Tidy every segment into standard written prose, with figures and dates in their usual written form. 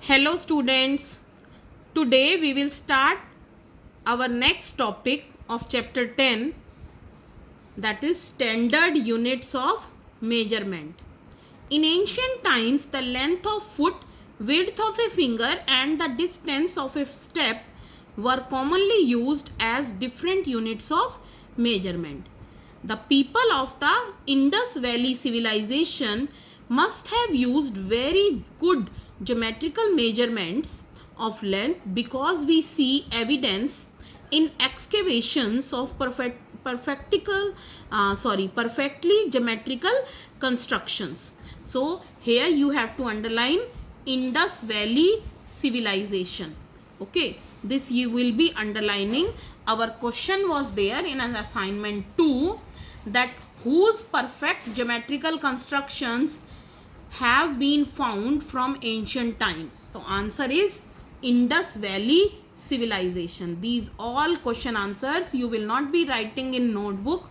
Hello students, today we will start our next topic of chapter 10, that is standard units of measurement. In ancient times, the length of foot, width of a finger and the distance of a step were commonly used as different units of measurement. The people of the Indus Valley civilization must have used very good geometrical measurements of length because we see evidence in excavations of perfectly geometrical constructions. So here you have to underline Indus Valley civilization. Okay, this you will be underlining. Our question was there in an assignment 2 that whose perfect geometrical constructions have been found from ancient times. So answer is Indus Valley civilization. These all question answers you will not be writing in notebook.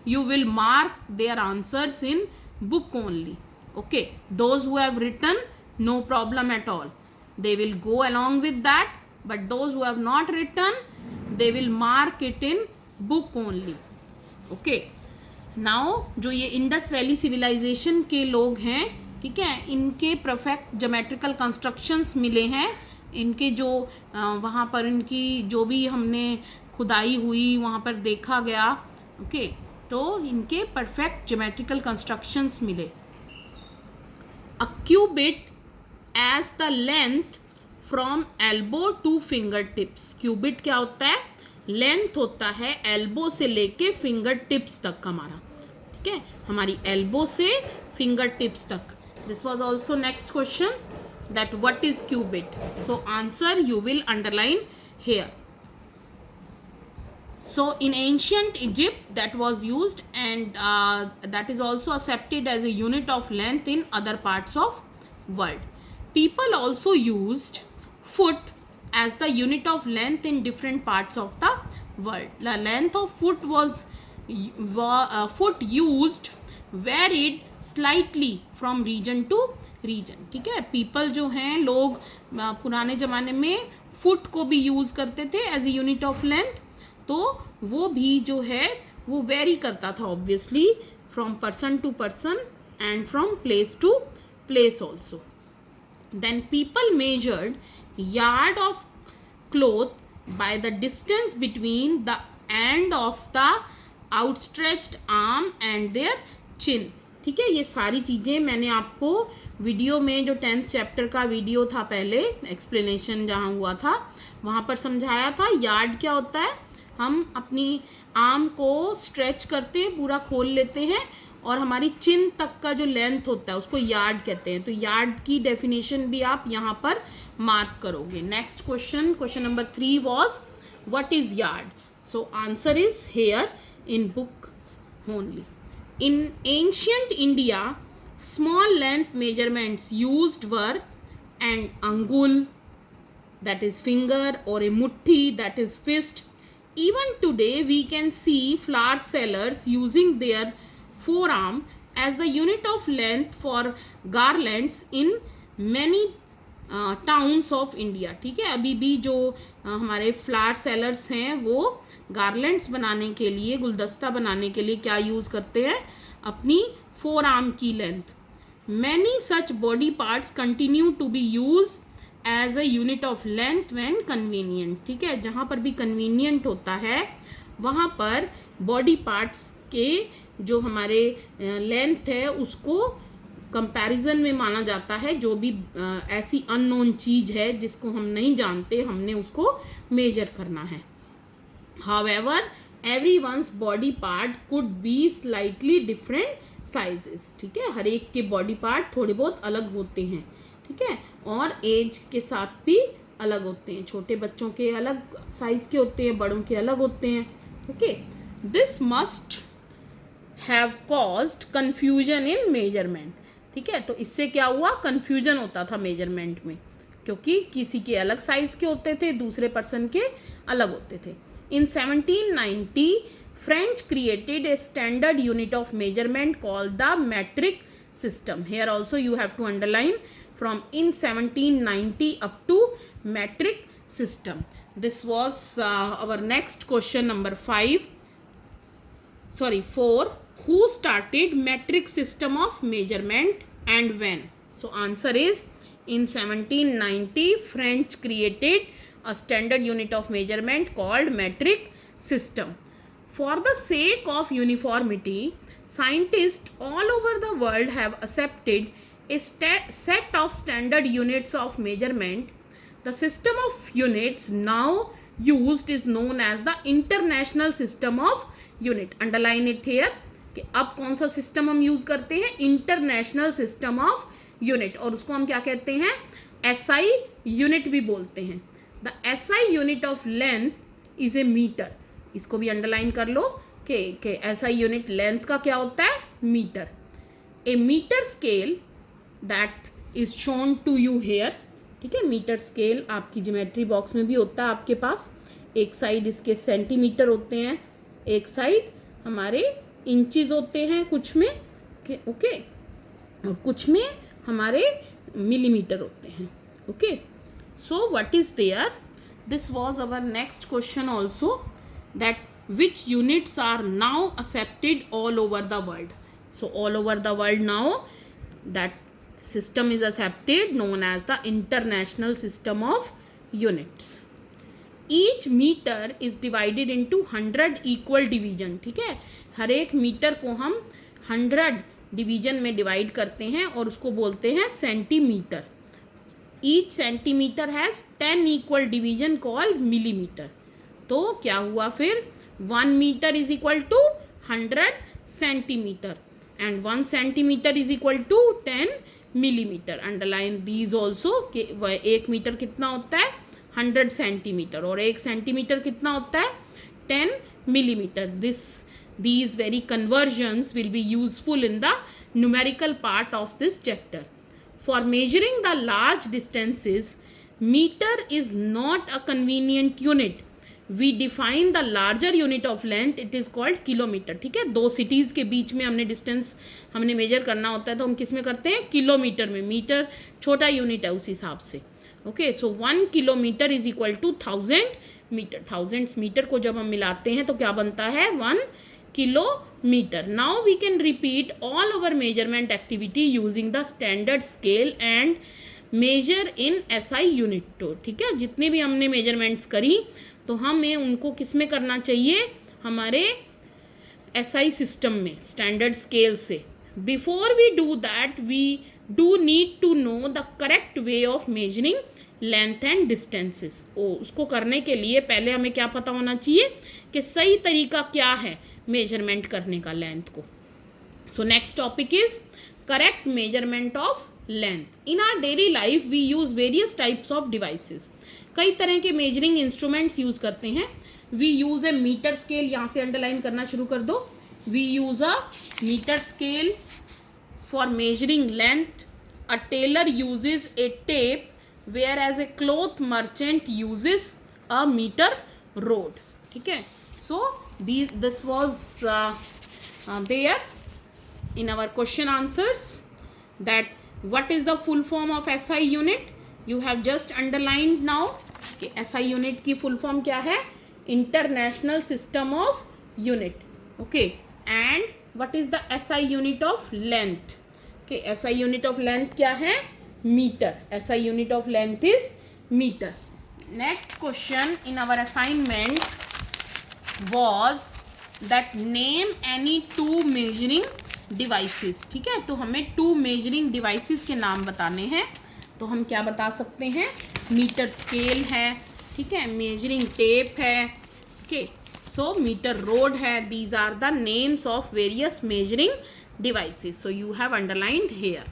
You will mark their answers in book only. Okay, those who have written, no problem at all. They will go along with that, but those who have not written, they will mark it in book only. Okay, now जो ये Indus valley civilisation के लोग हैं, ठीक है, इनके perfect geometrical constructions मिले हैं. इनके जो वहाँ पर इनकी जो भी हमने खुदाई हुई वहाँ पर देखा गया. ओके, तो इनके परफेक्ट ज्योमेट्रिकल कंस्ट्रक्शंस मिले. A cubit is the length from elbow to fingertips. Cubit क्या होता है? लेंथ होता है एल्बो से लेके फिंगर टिप्स तक हमारा. ठीक है, हमारी एल्बो से फिंगर टिप्स तक. This was also next question, that what is cubit. So answer you will underline here. So in ancient Egypt that was used, and that is also accepted as a unit of length in other parts of world. People also used foot as the unit of length in different parts of the world. The length of foot was foot used varied slightly from region to region. ठीक है, people जो हैं, लोग पुराने ज़माने में foot को भी यूज़ करते थे as a unit of length. तो वो भी जो है वो वेरी करता था obviously from person to person and from place to place also. Then people measured yard of cloth by the distance between the end of the outstretched arm and their chin. ठीक है, ये सारी चीज़ें मैंने आपको video में जो 10th chapter का वीडियो था पहले एक्सप्लेनेशन जहाँ हुआ था वहाँ पर समझाया था. यार्ड क्या होता है? हम अपनी आर्म को स्ट्रेच करते हैं, पूरा खोल लेते हैं और हमारी चिन तक का जो लेंथ होता है उसको यार्ड कहते हैं. तो यार्ड की डेफिनेशन भी आप यहाँ पर मार्क करोगे. Next question, question number 3 was what is yard. So answer is here in book only. In ancient India, small length measurements used were an angul, that is finger, or a mutti, that is fist. Even today, we can see flower sellers using their forearm as the unit of length for garlands in many towns of India. ठीक है, अभी भी जो हमारे flower sellers हैं वो garlands बनाने के लिए, गुलदस्ता बनाने के लिए क्या यूज़ करते हैं? अपनी फोर आर्म की length. Many such body parts continue to be use as a unit of length when convenient. ठीक है, जहाँ पर भी कन्वीनियंट होता है वहाँ पर बॉडी पार्ट्स के जो हमारे लेंथ है उसको कंपैरिजन में माना जाता है. जो भी ऐसी अननोन चीज़ है जिसको हम नहीं जानते, हमने उसको मेजर करना है. However, everyone's body part could be slightly different sizes. ठीक है, हर एक के बॉडी पार्ट थोड़े बहुत अलग होते हैं. ठीक है, और एज के साथ भी अलग होते हैं. छोटे बच्चों के अलग साइज के होते हैं, बड़ों के अलग होते हैं. Okay, this must have caused confusion in measurement. ठीक है, तो इससे क्या हुआ? कन्फ्यूजन होता था मेजरमेंट में, क्योंकि किसी के अलग साइज के होते थे, दूसरे पर्सन के अलग होते थे. In 1790, French created a standard unit of measurement called the metric system. Here also you have to underline from in 1790 up to metric system. This was our next question number 4. Who started metric system of measurement and when? So answer is in 1790 French created a standard unit of measurement called metric system. For the sake of uniformity, scientists all over the world have accepted a set of standard units of measurement. The system of units now used is known as the International System of Unit. Underline it here कि अब कौन सा system हम use करते हैं? International system of unit, और उसको हम क्या कहते हैं? SI यूनिट भी बोलते हैं. The SI unit of length is a metre. इसको भी अंडरलाइन कर लो कि SI यूनिट लेंथ का क्या होता है? Metre. A metre scale that is shown to you here. ठीक है, मीटर स्केल आपकी ज्योमेट्री बॉक्स में भी होता है आपके पास. एक साइड इसके सेंटीमीटर होते हैं, एक साइड हमारे इंचेस होते हैं कुछ में, ओके, और कुछ में हमारे मिलीमीटर होते हैं. Okay, so what is there? This was our next question also, that which units are now accepted all over the world. So all over the world now that system is accepted known as the International System of Units. Each meter is divided into 100 equal division. ठीक है, हर एक metre को हम 100 division में divide करते हैं और उसको बोलते हैं centimetre. Each centimeter has 10 equal division called millimeter. तो क्या हुआ फिर? 1 metre is equal to 100 centimetre and 1 centimetre is equal to 10 millimetre. Underline these also कि 1 मीटर कितना होता है? 100 सेंटीमीटर, और 1 सेंटीमीटर कितना होता है? 10 millimetre. These very conversions will be useful in the numerical part of this chapter. For measuring the large distances, meter is not a convenient unit. We define the larger unit of length, it is called kilometre. ठीक है, 2 cities के बीच में हमने distance हमने major करना होता है तो हम किस में करते हैं? किलोमीटर में. मीटर छोटा यूनिट है उस हिसाब से. Okay, so 1 kilometre is equal to 1000 metre. 1000 metre को जब हम मिलाते हैं तो क्या बनता है? 1 kilometre. Now we can repeat all over measurement activity using the standard scale and measure in SI unit. तो ठीक है, जितने भी हमने मेजरमेंट्स करी तो हमें उनको किस में करना चाहिए? हमारे SI सिस्टम में, स्टैंडर्ड स्केल से. Before we do that we do need to know the correct way of measuring length and distances. उसको करने के लिए पहले हमें क्या पता होना चाहिए कि सही तरीका क्या है मेजरमेंट करने का लेंथ को. So next topic is correct measurement of length. In our daily life we use various types of devices. कई तरह के मेजरिंग इंस्ट्रूमेंट्स यूज करते हैं. We use a metre scale. यहाँ से अंडरलाइन करना शुरू कर दो. We use a metre scale for measuring length. A tailor uses a tape whereas a cloth merchant uses a metre rod. ठीक है, so this was there in our question answers that what is the full form of SI unit. You have just underlined now कि SI unit की full form क्या है? International System of Unit. Okay, and what is the SI unit of length? Okay, SI unit of length क्या है? Meter. SI unit of length is meter. Next question in our assignment was that name any 2 measuring devices. ठीक है, तो हमें 2 measuring devices के नाम बताने हैं. तो हम क्या बता सकते हैं? मीटर स्केल है, ठीक है, मेजरिंग टेप है, ओके, सो मीटर रोड है. These are the names of various measuring devices. So you have underlined here.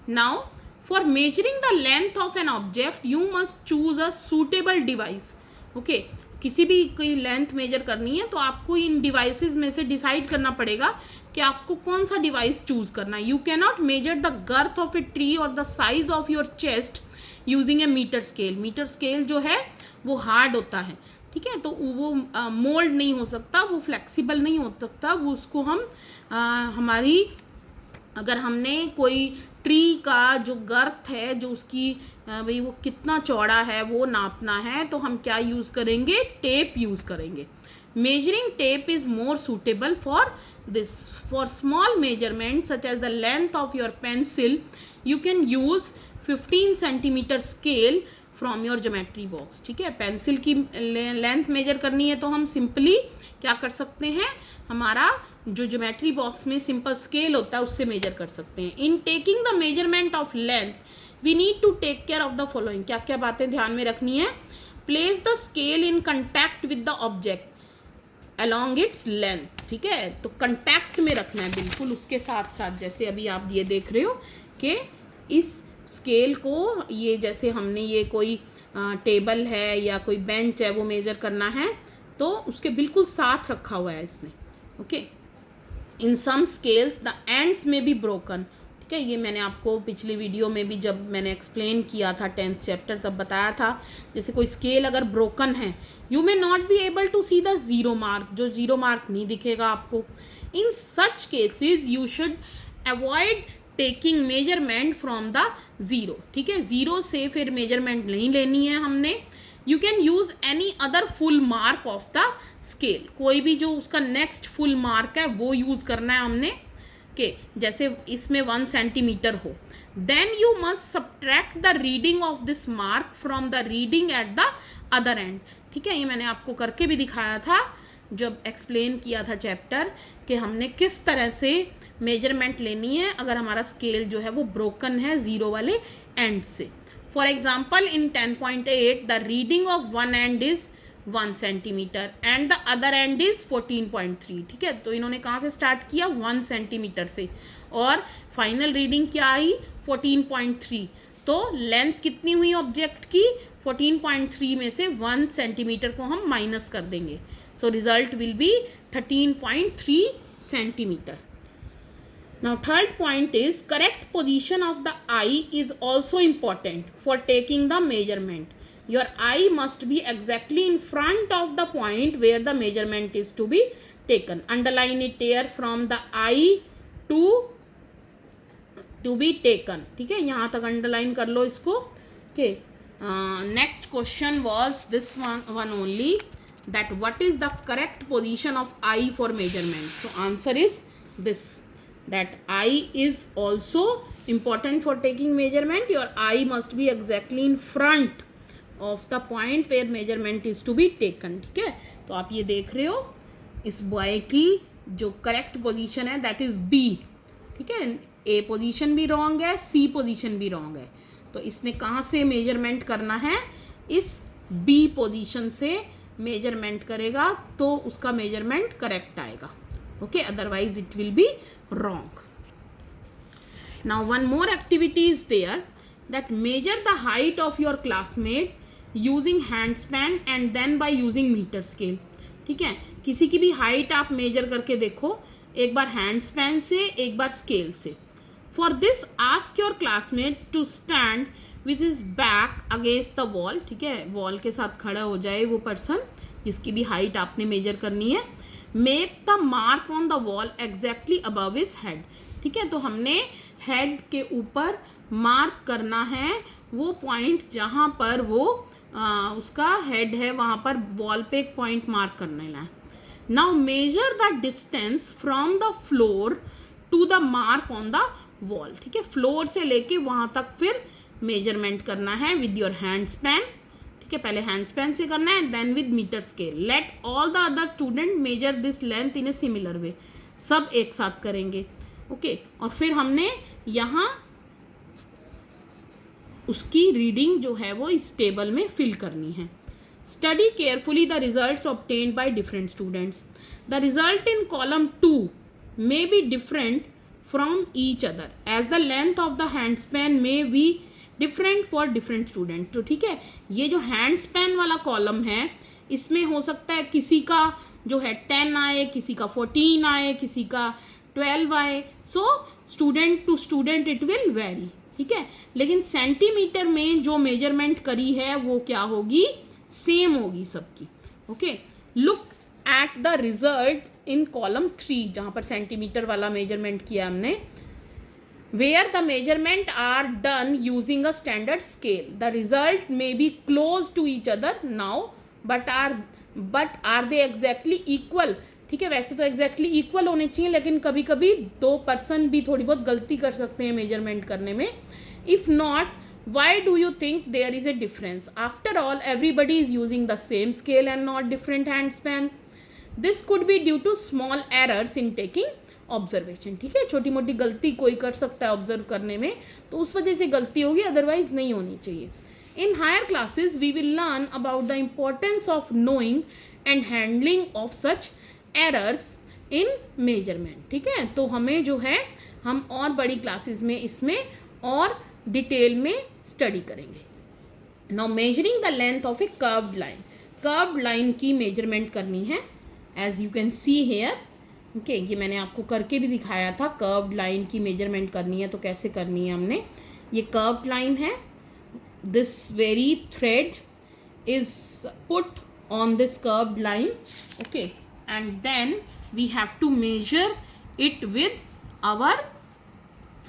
Now for measuring the length of an object you must choose a suitable device. Okay, किसी भी कोई length major करनी है तो आपको इन devices में से decide करना पड़ेगा कि आपको कौन सा डिवाइस चूज करना है. You can not measure the girth of a tree और the size of your chest using a metre scale. Metre scale जो है वो हार्ड होता है. ठीक है, तो वो मोल्ड नहीं हो सकता, वो फ्लेक्सिबल नहीं हो सकता. वो उसको हम हमारी अगर हमने कोई ट्री का जो गर्थ है, जो उसकी भाई वो कितना चौड़ा है वो नापना है, तो हम क्या यूज़ करेंगे, टेप यूज़ करेंगे. Measuring tape is more suitable for this. For small measurements such as the length of your pencil, you can use 15 centimeter scale from your geometry box. ठीक है, पेंसिल की लेंथ मेजर करनी है तो हम simply क्या कर सकते हैं, हमारा जो ज्योमेट्री बॉक्स में सिंपल स्केल होता है उससे मेजर कर सकते हैं. In taking the measurement of length we need to take care of the following. क्या क्या बातें ध्यान में रखनी है. Place the scale in contact with the object along its length. ठीक है, तो कंटैक्ट में रखना है बिल्कुल उसके साथ साथ. जैसे अभी आप ये देख रहे हो कि इस स्केल को, ये जैसे हमने ये कोई टेबल है या कोई बेंच है वो मेज़र करना है तो उसके बिल्कुल साथ रखा हुआ है इसने. Okay, in some scales the ends may be broken. ठीक है, ये मैंने आपको पिछली वीडियो में भी जब मैंने एक्सप्लेन किया था 10th चैप्टर तब बताया था. जैसे कोई स्केल अगर ब्रोकन है, you may not be able to see the zero mark, जो ज़ीरो मार्क नहीं दिखेगा आपको. In such cases you should avoid taking measurement from the zero. ठीक है, ज़ीरो से फिर मेजरमेंट नहीं लेनी है हमने. You can use any other full mark of the scale. कोई भी जो उसका नेक्स्ट फुल मार्क है वो यूज़ करना है हमने. के जैसे इसमें 1 सेंटीमीटर हो, then you must subtract the reading of this mark from the reading at the other end. ठीक है, ये मैंने आपको करके भी दिखाया था जब एक्सप्लेन किया था चैप्टर कि हमने किस तरह से मेजरमेंट लेनी है अगर हमारा स्केल जो है वो ब्रोकन है ज़ीरो वाले एंड से. For example in 10.8 the reading of one and is 1 centimetre and the other and is 14.3. ठीक है, तो इन्होंने कहाँ से स्टार्ट किया, 1 सेंटीमीटर से, और फाइनल रीडिंग क्या आई, 14.3. तो लेंथ कितनी हुई ऑब्जेक्ट की, 14.3 में से 1 सेंटीमीटर को हम माइनस कर देंगे. So result will be 13.3 centimetre. Now third point is correct position of the eye is also important for taking the measurement. Your eye must be exactly in front of the point where the measurement is to be taken. Underline it here, from the eye to be taken. ठीक है, यहाँ तक underline कर लो इसको. Okay. Next question was this one only, that what is the correct position of eye for measurement. So answer is this, that eye is also important for taking measurement. Your eye must be exactly in front of the point where measurement is to be taken. ठीक है, तो आप ये देख रहे हो इस boy की जो करेक्ट पोजीशन है दैट इज बी. ठीक है, ए पोजीशन भी रॉन्ग है, सी पोजीशन भी रॉन्ग है. तो इसने कहाँ से मेजरमेंट करना है, इस बी पोजीशन से मेजरमेंट करेगा तो उसका मेजरमेंट करेक्ट आएगा. Okay, otherwise it will be wrong. Now one more activity is there, that measure the height of your classmate using handspan and then by using meter scale. ठीक है, किसी की भी हाइट आप मेजर करके देखो, एक बार हैंडस्पैन से एक बार स्केल से. For this ask your classmates to stand with his back against the wall. ठीक है, वॉल के साथ खड़ा हो जाए वो पर्सन जिसकी भी हाइट आपने मेजर करनी है. Make the mark on the wall exactly above his head. ठीक है, तो हमने हेड के ऊपर मार्क करना है वो पॉइंट जहाँ पर वो उसका हेड है, वहाँ पर वॉल पे एक पॉइंट मार्क करना है. Now measure the distance from the floor to the mark on the wall. ठीक है, फ्लोर से लेके वहाँ तक फिर मेजरमेंट करना है विद योर हैंड स्पैन. ठीक है, पहले हैंड स्पैन से करना है, then with metre scale. Let all the other student measure this length in a similar way. सब एक साथ करेंगे. ओके, और फिर हमने यहाँ उसकी रीडिंग जो है वो इस टेबल में फिल करनी है. Study carefully the results obtained by different students. The result in column 2 may be different from each other as the length of the hand span may be different for different student. तो ठीक है, ये जो hand span वाला column है इसमें हो सकता है किसी का जो है 10 आए, किसी का 14 आए, किसी का 12 आए. So student to student it will vary. ठीक है, लेकिन सेंटीमीटर में जो मेजरमेंट करी है वो क्या होगी, सेम होगी सबकी. Okay, look at the result in column 3 जहाँ पर सेंटीमीटर वाला मेजरमेंट किया हमने. where the measurement are done using a standard scale. The result may be close to each other now, but are they exactly equal? ठीक है, वैसे तो exactly equal होने चाहिए, लेकिन कभी कभी 2 पर्सन भी थोड़ी बहुत गलती कर सकते हैं मेजरमेंट करने में. If not, why do you think there is a difference? After all, everybody is using the same scale and not different hand span. This could be due to small errors in taking observation. ठीक है, छोटी मोटी गलती कोई कर सकता है observe करने में, तो उस वजह से गलती होगी, अदरवाइज नहीं होनी चाहिए. In higher classes we will learn about the importance of knowing and handling of such errors in measurement. ठीक है, तो हमें जो है हम और बड़ी क्लासेस में इसमें और डिटेल में स्टडी करेंगे. Now measuring the length of a curved line. Curved line की मेजरमेंट करनी है, as you can see here. Okay, ये मैंने आपको करके भी दिखाया था. कर्व्ड लाइन की मेजरमेंट करनी है तो कैसे करनी है हमने. ये कर्व्ड लाइन है. This very thread is put on this curved line. Okay, and then we have to measure it with our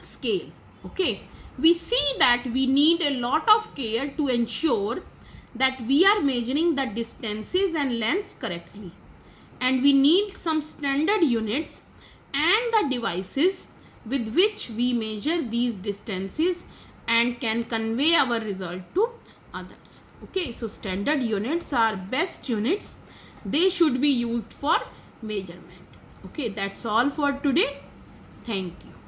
scale. Okay, we see that we need a lot of care to ensure that we are measuring the distances and lengths correctly, and we need some standard units and the devices with which we measure these distances and can convey our result to others. Okay, so standard units are best units. They should be used for measurement. Okay, that's all for today. Thank you.